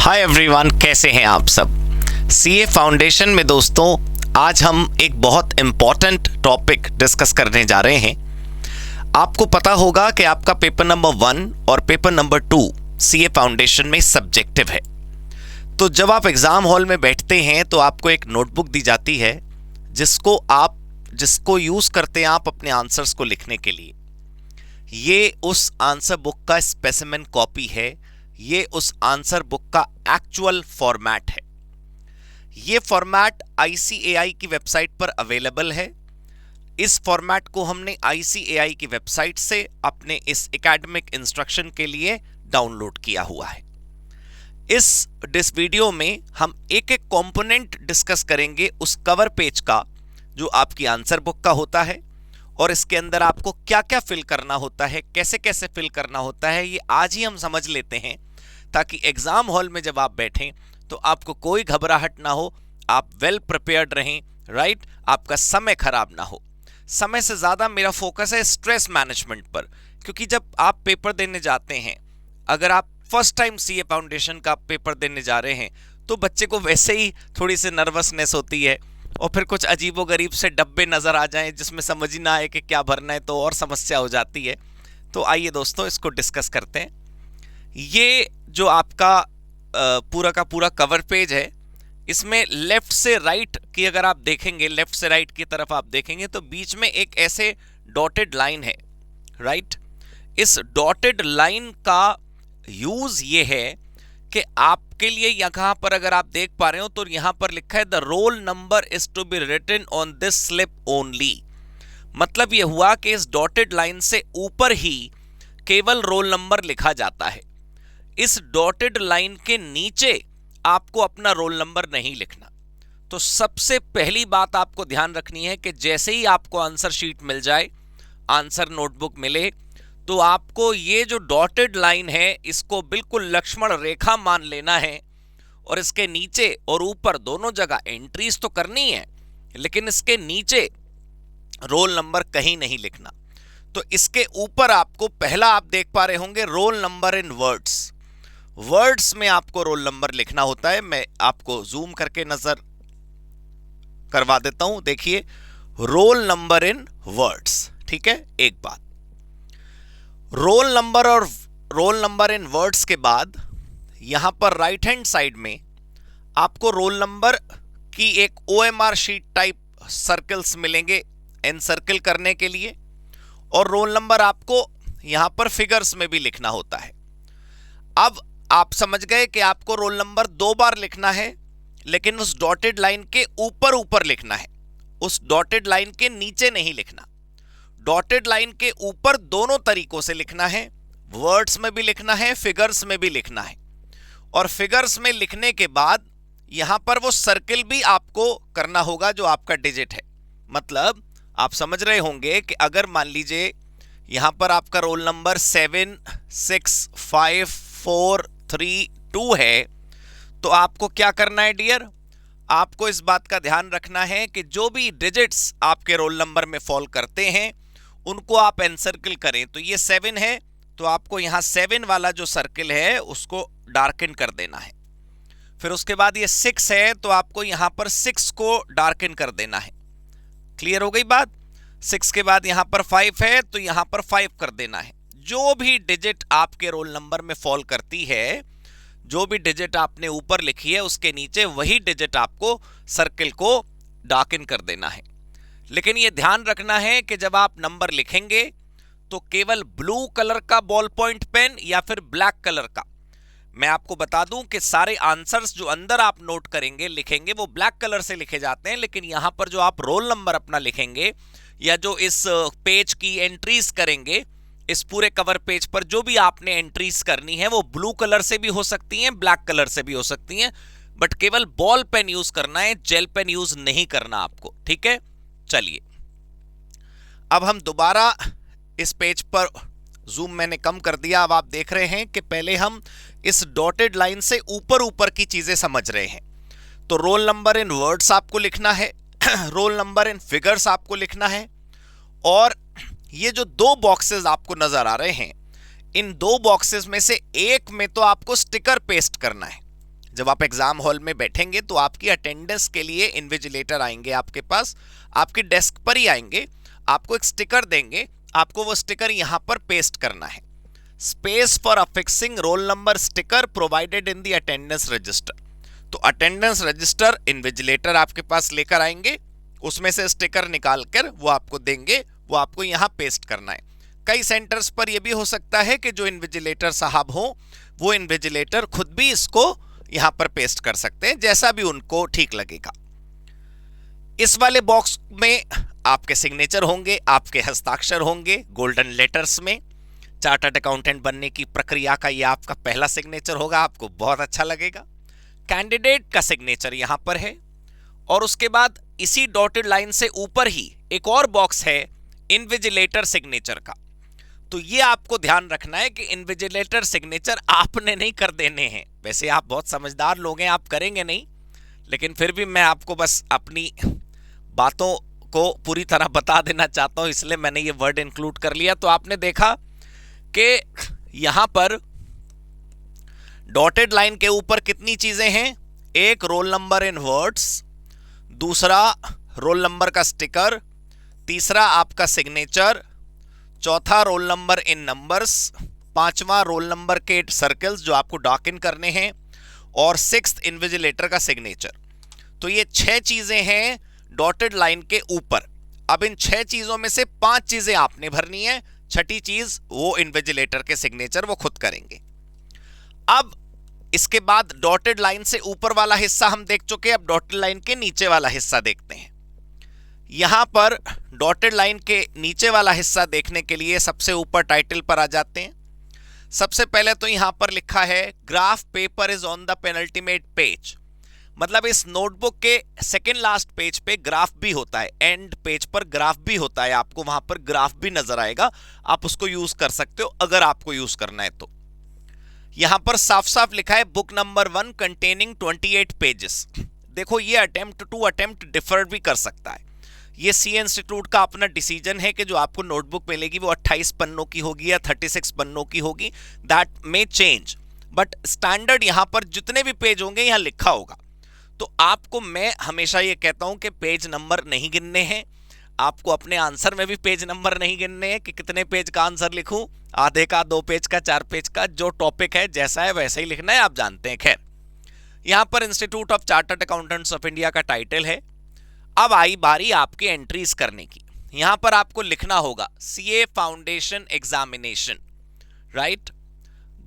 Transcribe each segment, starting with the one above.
Hi everyone, कैसे हैं आप सब। सीए फाउंडेशन में दोस्तों आज हम एक बहुत इम्पॉर्टेंट टॉपिक डिस्कस करने जा रहे हैं। आपको पता होगा कि आपका पेपर नंबर 1 और पेपर नंबर 2 सीए फाउंडेशन में सब्जेक्टिव है। तो जब आप एग्ज़ाम हॉल में बैठते हैं तो आपको एक नोटबुक दी जाती है जिसको यूज़ करते हैं आप अपने आंसर्स को लिखने के लिए। ये उस आंसर बुक का स्पेसिमेन कॉपी है, ये उस आंसर बुक का एक्चुअल फॉर्मेट है। ये फॉर्मेट ICAI की वेबसाइट पर अवेलेबल है। इस फॉर्मेट को हमने ICAI की वेबसाइट से अपने इस एकेडमिक इंस्ट्रक्शन के लिए डाउनलोड किया हुआ है। इस वीडियो में हम एक एक कंपोनेंट डिस्कस करेंगे उस कवर पेज का जो आपकी आंसर बुक का होता है, और इसके अंदर आपको क्या क्या फिल करना होता है, कैसे कैसे फिल करना होता है, ये आज ही हम समझ लेते हैं ताकि एग्जाम हॉल में जब आप बैठें तो आपको कोई घबराहट ना हो, आप वेल प्रिपेयर्ड रहें, राइट। आपका समय खराब ना हो। समय से ज़्यादा मेरा फोकस है स्ट्रेस मैनेजमेंट पर, क्योंकि जब आप पेपर देने जाते हैं, अगर आप फर्स्ट टाइम सीए फाउंडेशन का पेपर देने जा रहे हैं तो बच्चे को वैसे ही थोड़ी सी नर्वसनेस होती है, और फिर कुछ अजीबोगरीब से डब्बे नज़र आ जाएं जिसमें समझ ही ना आए कि क्या भरना है तो और समस्या हो जाती है। तो आइए दोस्तों इसको डिस्कस करते हैं। ये जो आपका पूरा का पूरा कवर पेज है, इसमें लेफ्ट से राइट की अगर आप देखेंगे, लेफ्ट से राइट की तरफ आप देखेंगे तो बीच में एक ऐसे डॉटेड लाइन है, राइट। इस डॉटेड लाइन का यूज़ ये है कि आपके लिए यहाँ पर अगर आप देख पा रहे हो तो यहाँ पर लिखा है the roll number is to be written on this slip only. मतलब ये हुआ कि इस डॉटेड लाइन से ऊपर ही केवल रोल नंबर लिखा जाता है। इस डॉटेड लाइन के नीचे आपको अपना रोल नंबर नहीं लिखना। तो सबसे पहली बात आपको ध्यान रखनी है कि जैसे ही आपको आंसर शीट मिल जाए, आंसर नोटबुक मिले, तो आपको ये जो डॉटेड लाइन है इसको बिल्कुल लक्ष्मण रेखा मान लेना है, और इसके नीचे और ऊपर दोनों जगह एंट्रीज तो करनी है, लेकिन इसके नीचे रोल नंबर कहीं नहीं लिखना। तो इसके ऊपर आपको पहला आप देख पा रहे होंगे रोल नंबर इन वर्ड्स में आपको रोल नंबर लिखना होता है। मैं आपको जूम करके नजर करवा देता हूं, देखिए रोल नंबर इन वर्ड्स, ठीक है। एक बात, रोल नंबर और रोल नंबर इन वर्ड्स के बाद यहां पर राइट हैंड साइड में आपको रोल नंबर की एक OMR शीट टाइप सर्कल्स मिलेंगे एनसर्कल करने के लिए, और रोल नंबर आपको यहां पर फिगर्स में भी लिखना होता है। अब आप समझ गए कि आपको रोल नंबर 2 बार लिखना है, लेकिन उस डॉटेड लाइन के ऊपर लिखना है, उस डॉटेड लाइन के नीचे नहीं लिखना। डॉटेड लाइन के ऊपर दोनों तरीकों से लिखना है, वर्ड्स में भी लिखना है, फिगर्स में भी लिखना है। और फिगर्स में लिखने के बाद यहां पर वो सर्किल भी आपको करना होगा जो आपका डिजिट है। मतलब आप समझ रहे होंगे कि अगर मान लीजिए यहां पर आपका रोल नंबर 7 6 5 4 3 2 है, तो आपको क्या करना है डियर, आपको इस बात का ध्यान रखना है कि जो भी डिजिट्स आपके रोल नंबर में फॉल करते हैं उनको आप एनसर्कल करें। तो ये 7 है, तो आपको यहाँ 7 वाला जो सर्किल है उसको डार्कन कर देना है। फिर उसके बाद ये 6 है, तो आपको यहाँ पर 6 को डार्कन कर देना है। क्लियर हो गई बात। 6 के बाद यहाँ पर 5 है, तो यहाँ पर 5 कर देना है। जो भी डिजिट आपके रोल नंबर में फॉल करती है, जो भी डिजिट आपने ऊपर लिखी है उसके नीचे वही डिजिट आपको सर्किल को डार्कन कर देना है। लेकिन ये ध्यान रखना है कि जब आप नंबर लिखेंगे तो केवल ब्लू कलर का बॉल पॉइंट पेन या फिर ब्लैक कलर का। मैं आपको बता दूं कि सारे आंसर्स जो अंदर आप नोट करेंगे लिखेंगे वो ब्लैक कलर से लिखे जाते हैं, लेकिन यहां पर जो आप रोल नंबर अपना लिखेंगे या जो इस पेज की एंट्रीज करेंगे, इस पूरे कवर पेज पर जो भी आपने एंट्रीज करनी है वो ब्लू कलर से भी हो सकती हैं, ब्लैक कलर से भी हो सकती हैं, बट केवल बॉल पेन यूज करना है, जेल पेन यूज नहीं करना आपको, ठीक है। चलिए अब हम दोबारा इस पेज पर जूम मैंने कम कर दिया। अब आप देख रहे हैं कि पहले हम इस डॉटेड लाइन से ऊपर की चीजें समझ रहे हैं। तो रोल नंबर इन वर्ड्स आपको लिखना है, रोल नंबर इन फिगर्स आपको लिखना है, और ये जो 2 बॉक्सेस आपको नजर आ रहे हैं, इन 2 बॉक्सेस में से एक में तो आपको स्टिकर पेस्ट करना है। जब आप एग्जाम हॉल में बैठेंगे तो आपकी अटेंडेंस के लिए इन्विजिलेटर आएंगे आपके पास, आपकी डेस्क पर ही आएंगे, आपको एक स्टिकर देंगे, आपको वो स्टिकर यहां पर पेस्ट करना है। Space for affixing roll number sticker provided in the attendance register. तो अटेंडेंस रजिस्टर इन्विजिलेटर आपके पास लेकर आएंगे, उसमें से स्टिकर निकाल कर वो आपको देंगे, वो आपको यहां पेस्ट करना है। कई सेंटर्स पर यह भी हो सकता है कि जो इन्विजिलेटर साहब हो वो इन्विजिलेटर खुद भी इसको यहां पर पेस्ट कर सकते हैं, जैसा भी उनको ठीक लगेगा। इस वाले बॉक्स में आपके सिग्नेचर होंगे, आपके हस्ताक्षर होंगे गोल्डन लेटर्स में। चार्टर्ड अकाउंटेंट बनने की प्रक्रिया का यह आपका पहला सिग्नेचर होगा, आपको बहुत अच्छा लगेगा। कैंडिडेट का सिग्नेचर यहां पर है और उसके बाद इसी डॉटेड लाइन से ऊपर ही एक और बॉक्स है इन्विजिलेटर सिग्नेचर का। तो ये आपको ध्यान रखना है कि इन्विजिलेटर सिग्नेचर आपने नहीं कर देने हैं। वैसे आप बहुत समझदार लोग हैं, आप करेंगे नहीं, लेकिन फिर भी मैं आपको बस अपनी बातों को पूरी तरह बता देना चाहता हूं, इसलिए मैंने ये वर्ड इंक्लूड कर लिया। तो आपने देखा कि यहां पर डॉटेड लाइन के ऊपर कितनी चीजें हैं, एक रोल नंबर इन वर्ड्स, दूसरा रोल नंबर का स्टिकर, तीसरा आपका सिग्नेचर, चौथा रोल नंबर इन नंबर्स, पांचवा रोल नंबर के सर्कल्स जो आपको डॉक इन करने हैं, और सिक्स्थ इन्विजिलेटर का सिग्नेचर। तो ये 6 चीजें हैं डॉटेड लाइन के ऊपर। अब इन 6 चीजों में से 5 चीजें आपने भरनी है, छठी चीज वो इन्विजिलेटर के सिग्नेचर वो खुद करेंगे। अब इसके बाद डॉटेड लाइन से ऊपर वाला हिस्सा हम देख चुके हैं, अब डॉटेड लाइन के नीचे वाला हिस्सा देखते हैं। यहां पर डॉटेड लाइन के नीचे वाला हिस्सा देखने के लिए सबसे ऊपर टाइटल पर आ जाते हैं। सबसे पहले तो यहां पर लिखा है graph paper is on the penultimate page, मतलब इस नोटबुक के सेकेंड लास्ट पेज पे ग्राफ भी होता है, एंड पेज पर ग्राफ भी होता है, आपको वहां पर ग्राफ भी नजर आएगा, आप उसको यूज कर सकते हो अगर आपको यूज करना है तो। यहां पर साफ साफ लिखा है बुक नंबर 1 कंटेनिंग 28 पेजेस। देखो ये अटेम्प्ट टू अटेम्प्ट डिफर भी कर सकता है, ये सी इंस्टीट्यूट का अपना डिसीजन है कि जो आपको नोटबुक मिलेगी वो 28 पन्नों की होगी या 36 पन्नों की होगी, that may change, but standard यहां पर जितने भी पेज होंगे यहां लिखा होगा। तो आपको मैं हमेशा ये कहता हूं कि पेज नंबर नहीं गिनने हैं, आपको अपने आंसर में भी पेज नंबर नहीं गिनने हैं कि कितने पेज का आंसर लिखूं, आधे का, 2 पेज का, 4 पेज का, जो टॉपिक है जैसा है वैसे ही लिखना है, आप जानते हैं। खैर यहां पर institute of chartered accountants of India का टाइटल है। अब आई बारी आपके एंट्रीज करने की। यहां पर आपको लिखना होगा CA foundation examination, right,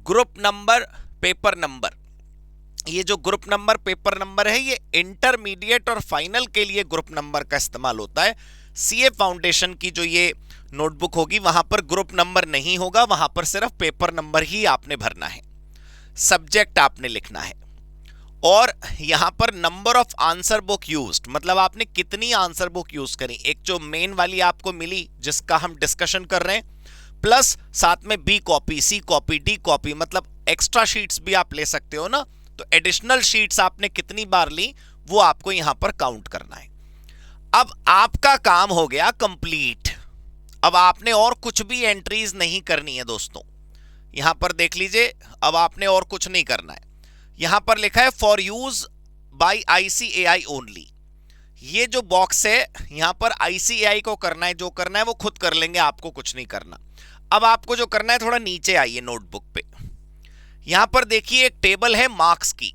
group number, paper number. ये जो ग्रुप नंबर पेपर नंबर है ये इंटरमीडिएट और फाइनल के लिए ग्रुप नंबर का इस्तेमाल होता है। सीए फाउंडेशन की जो ये नोटबुक होगी वहां पर ग्रुप नंबर नहीं होगा, वहां पर सिर्फ पेपर नंबर ही आपने भरना है। सब्जेक्ट आपने लिखना है और यहां पर number of answer book used, मतलब आपने कितनी आंसर बुक यूज करी। एक जो मेन वाली आपको मिली जिसका हम डिस्कशन कर रहे हैं, प्लस साथ में बी कॉपी, सी कॉपी, डी कॉपी, मतलब एक्स्ट्रा शीट्स भी आप ले सकते हो ना, तो एडिशनल शीट्स आपने कितनी बार ली वो आपको यहां पर काउंट करना है। अब आपका काम हो गया कंप्लीट। अब आपने और कुछ भी एंट्रीज नहीं करनी है दोस्तों, यहां पर देख लीजिए, अब आपने और कुछ नहीं करना है। यहां पर लिखा है for use by ICAI only, ये जो बॉक्स है यहां पर आईसीएआई को करना है, जो करना है वो खुद कर लेंगे, आपको कुछ नहीं करना। अब आपको जो करना है थोड़ा नीचे आइए नोटबुक पे, यहां पर देखिए एक टेबल है मार्क्स की,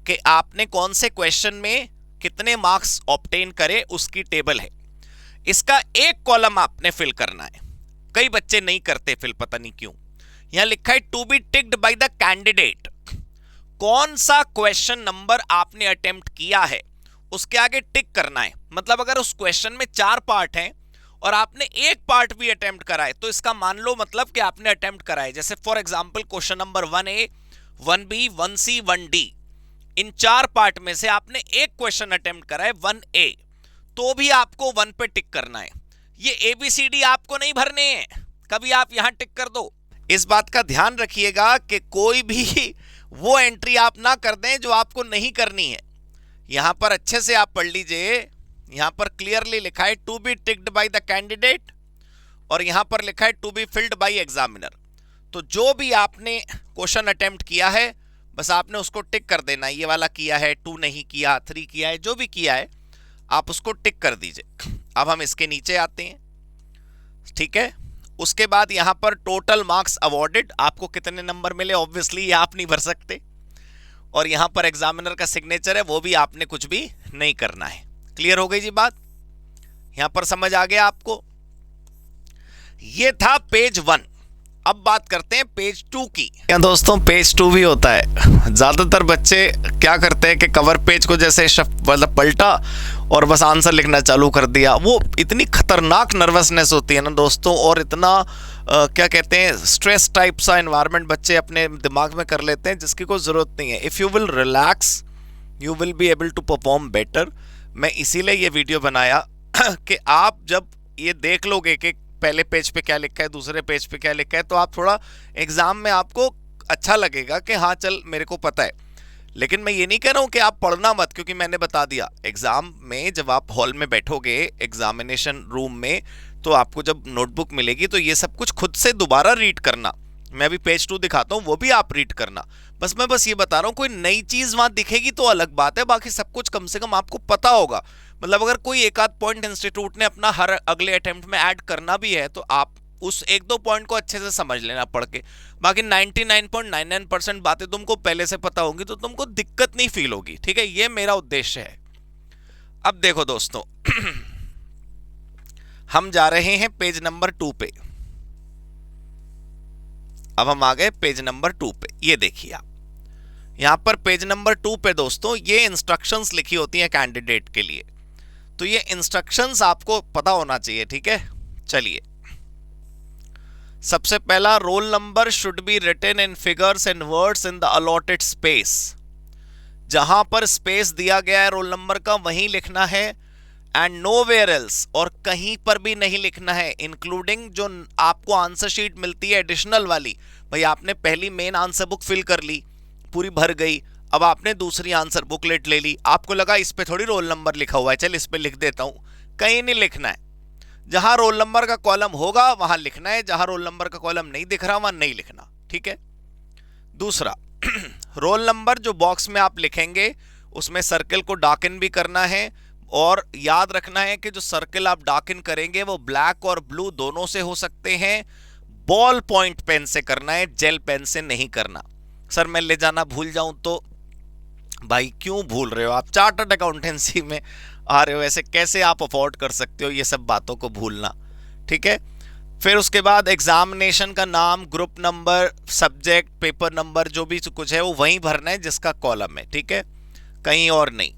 कि आपने कौन से क्वेश्चन में कितने मार्क्स ऑब्टेन करे उसकी टेबल है। इसका एक कॉलम आपने फिल करना है, कई बच्चे नहीं करते फिल, पता नहीं क्यों। यहां लिखा है to be ticked by the candidate, कौन सा क्वेश्चन नंबर आपने अटेम्प्ट किया है उसके आगे टिक करना है। मतलब अगर उस क्वेश्चन में 4 पार्ट हैं और आपने एक पार्ट भी अटेम्प्ट करा है तो इसका मान लो मतलब कि आपने अटेम्प्ट करा है। जैसे for example question number 1A, 1B, 1C, 1D, in 4 part में से आपने एक क्वेश्चन अटेम्प्ट करा है 1A, तो भी आपको 1 पे टिक करना है। ये ABCD आपको नहीं भरने हैं, कभी आप यहां टिक कर दो। इस बात का ध्यान रखिएगा कि कोई भी वो एंट्री आप ना कर दें जो आपको नहीं करनी है। यहां पर अच्छे से आप पढ़ लीजिए, यहां पर क्लियरली लिखा है to be ticked by the candidate और यहां पर लिखा है to be filled by examiner. तो जो भी आपने क्वेश्चन अटेम्प्ट किया है बस आपने उसको टिक कर देना, ये वाला किया है, 2 नहीं किया, 3 किया है, जो भी किया है आप उसको टिक कर दीजिए। अब हम इसके नीचे आते हैं, ठीक है। उसके बाद यहां पर टोटल मार्क्स अवॉर्डेड, आपको कितने नंबर मिले, ऑब्वियसली ये आप नहीं भर सकते। और यहां पर एग्जामिनर का सिग्नेचर है, वो भी आपने कुछ भी नहीं करना है। क्लियर हो गई जी बात, यहां पर समझ आ गया आपको। ये था पेज 1। अब बात करते हैं पेज 2 की। क्या दोस्तों, पेज 2 भी होता है। ज्यादातर बच्चे क्या करते हैं कि कवर पेज को जैसे मतलब पलटा और बस आंसर लिखना चालू कर दिया। वो इतनी खतरनाक नर्वसनेस होती है ना दोस्तों, और इतना क्या कहते हैं स्ट्रेस टाइप सा एनवायरनमेंट बच्चे अपने दिमाग में कर लेते हैं, जिसकी कोई ज़रूरत नहीं है। If you will relax you will be able to perform better. मैं इसीलिए ये वीडियो बनाया कि आप जब ये देख लोगे कि पहले पेज पे क्या लिखा है, दूसरे पेज पे क्या लिखा है, तो आप थोड़ा एग्जाम में आपको अच्छा लगेगा कि हाँ चल मेरे को पता है। लेकिन मैं ये नहीं कह रहा हूँ कि आप पढ़ना मत, क्योंकि मैंने बता दिया एग्जाम में जब आप हॉल में बैठोगे एग्जामिनेशन रूम में, तो आपको जब नोटबुक मिलेगी तो ये सब कुछ खुद से दोबारा रीड करना। मैं अभी पेज 2 दिखाता हूँ, वो भी आप रीड करना। मैं ये बता रहा हूँ, कोई नई चीज वहां दिखेगी तो अलग बात है, बाकी सब कुछ कम से कम आपको पता होगा। मतलब अगर कोई एक आध पॉइंट इंस्टीट्यूट ने अपना हर अगले अटेम्प्ट में ऐड करना भी है तो आप उस एक दो पॉइंट को अच्छे से समझ लेना पढ़ के। बाकी 99.99% बातें तुमको पहले से पता होंगी, तो तुमको दिक्कत नहीं फील होगी, ठीक है। ये मेरा उद्देश्य है। अब देखो दोस्तों हम जा रहे हैं पेज नंबर 2 पे। अब हम आ गए पेज नंबर 2 पे। ये देखिए आप यहां पर पेज नंबर 2 पे दोस्तों ये इंस्ट्रक्शंस लिखी होती हैं कैंडिडेट के लिए। तो ये इंस्ट्रक्शंस आपको पता होना चाहिए, ठीक है। चलिए, सबसे पहला, roll number should be written in figures and words in the allotted space. जहां पर स्पेस दिया गया है रोल नंबर का वहीं लिखना है, एंड नोवेयर एल्स, और कहीं पर भी नहीं लिखना है, इंक्लूडिंग जो आपको आंसर शीट मिलती है एडिशनल वाली। भाई आपने पहली मेन आंसर बुक फिल कर ली, पूरी भर गई, अब आपने दूसरी आंसर बुकलेट ले ली, आपको लगा इस पे थोड़ी रोल नंबर लिखा हुआ है, चल इस पे लिख देता हूं, कहीं नहीं लिखना है। जहां रोल नंबर का कॉलम होगा वहां लिखना है, जहां रोल नंबर का कॉलम नहीं दिख रहा वहां नहीं लिखना, ठीक है। दूसरा रोल नंबर जो बॉक्स में आप लिखेंगे उसमें सर्कल को डार्कन भी करना है, और याद रखना है कि जो सर्कल आप डार्कन करेंगे वो ब्लैक और ब्लू दोनों से हो सकते हैं। बॉल पॉइंट पेन से करना है, जेल पेन से नहीं करना। सर मैं ले जाना भूल जाऊं तो, भाई क्यों भूल रहे हो आप, चार्टर्ड अकाउंटेंसी में आ रहे हो, ऐसे कैसे आप अफोर्ड कर सकते हो ये सब बातों को भूलना, ठीक है। फिर उसके बाद एग्जामिनेशन का नाम, group number, subject, paper number, जो भी कुछ है वो वहीं भरना है जिसका कॉलम है, ठीक है, कहीं और नहीं।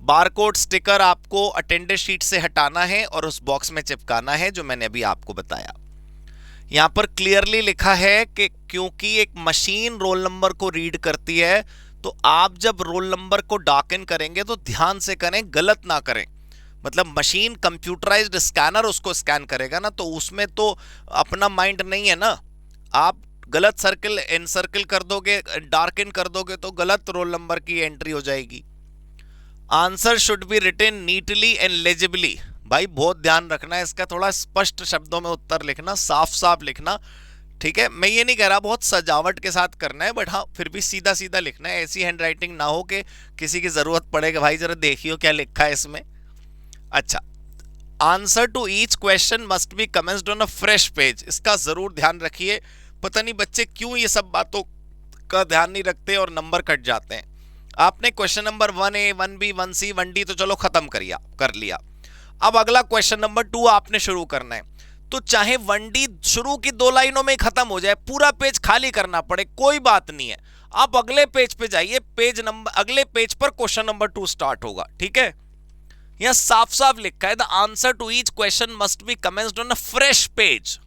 बारकोड स्टिकर आपको अटेंडेंस शीट से हटाना है और उस बॉक्स में चिपकाना है जो मैंने अभी आपको बताया। यहां पर क्लियरली लिखा है कि क्योंकि एक मशीन रोल नंबर को रीड करती है, तो आप जब रोल नंबर को डार्कन करेंगे तो ध्यान से करें, गलत ना करें। मतलब मशीन कंप्यूटराइज्ड स्कैनर उसको स्कैन करेगा ना, तो उसमें तो अपना माइंड नहीं है ना। आप गलत सर्कल एनसर्कल कर दोगे, डार्कन कर दोगे तो गलत रोल नंबर की एंट्री हो जाएगी। Answer should be written neatly and legibly. भाई बहुत ध्यान रखना है इसका, थोड़ा स्पष्ट शब्दों में उत्तर लिखना, साफ साफ लिखना, ठीक है। मैं ये नहीं कह रहा बहुत सजावट के साथ करना है, बट हाँ फिर भी सीधा सीधा लिखना है। ऐसी हैंड राइटिंग ना हो कि किसी की जरूरत पड़े कि भाई जरा देखियो क्या लिखा है इसमें। अच्छा, answer to each question must be commenced on a fresh page. इसका जरूर ध्यान रखिए, पता नहीं बच्चे क्यों ये सब बातों का ध्यान नहीं रखते और नंबर कट जाते हैं। आपने question number 1A, 1B, 1C, 1D तो चलो खत्म कर लिया। अब अगला क्वेश्चन नंबर 2 आपने शुरू करना है, तो चाहे 1D शुरू की 2 लाइनों में खत्म हो जाए, पूरा पेज खाली करना पड़े, कोई बात नहीं है। आप अगले पेज पे जाइए, पेज नंबर अगले पेज पर क्वेश्चन नंबर 2 स्टार्ट होगा, ठीक है। यहां साफ साफ लिखा है, the answer to each question must be commenced on a fresh page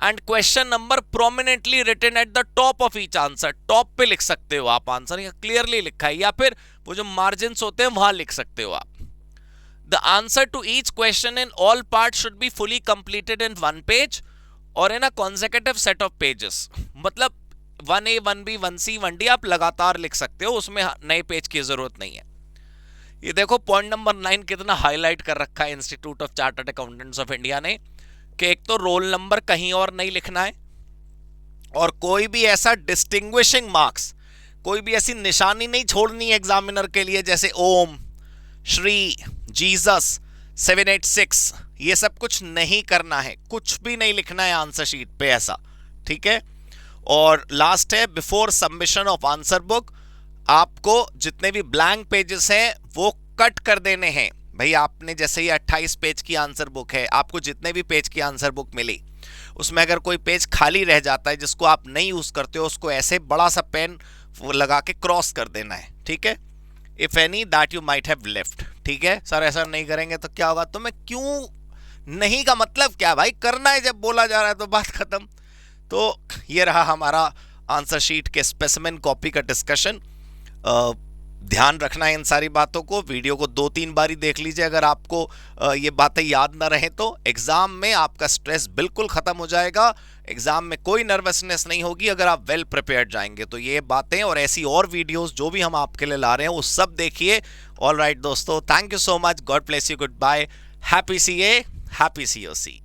and question number prominently written at the top of each answer. Top पे लिख सकते हो आप आंसर, यहां क्लियरली लिखा है, या फिर वो जो मार्जिन्स होते हैं वहां लिख सकते हो आप। The answer to each question in all part should be fully completed in 1 page और in a consecutive set of pages. मतलब 1A, 1B, 1C, 1D आप लगातार लिख सकते हो, उसमें नए पेज की जरूरत नहीं है। ये देखो पॉइंट नंबर 9 कितना हाईलाइट कर रखा है institute of chartered accountants of India ने, कि एक तो रोल नंबर कहीं और नहीं लिखना है, और कोई भी ऐसा डिस्टिंग्विशिंग मार्क्स कोई भी ऐसी निशानी नहीं छोड़नी है एग्जामिनर के लिए, जैसे ओम, श्री, जीसस, 786, ये सब कुछ नहीं करना है, कुछ भी नहीं लिखना है आंसर शीट पे ऐसा, ठीक है। और लास्ट है, before submission of answer book आपको जितने भी ब्लैंक पेजेस हैं वो कट कर देने हैं। भाई आपने जैसे ही 28 पेज की आंसर बुक है, आपको जितने भी पेज की आंसर बुक मिली उसमें अगर कोई पेज खाली रह जाता है जिसको आप नहीं यूज करते हो, उसको ऐसे बड़ा सा पेन लगा के क्रॉस कर देना है, ठीक है। If any that you might have left, ठीक है। सर ऐसा नहीं करेंगे तो क्या होगा? तो मैं क्यों नहीं का मतलब क्या भाई, करना है जब बोला जा रहा है तो बात खत्म। तो ये रहा हमारा आंसर शीट के स्पेसिमेन कॉपी का डिस्कशन। ध्यान रखना है इन सारी बातों को, वीडियो को 2-3 बारी देख लीजिए अगर आपको ये बातें याद ना रहे तो। एग्जाम में आपका स्ट्रेस बिल्कुल खत्म हो जाएगा, एग्जाम में कोई नर्वसनेस नहीं होगी अगर आप वेल प्रिपेयर्ड जाएंगे। तो ये बातें और ऐसी और वीडियोस जो भी हम आपके लिए ला रहे हैं वो सब देखिए। ऑल राइट दोस्तों, thank you so much, God bless you, goodbye, happy CA, happy COC।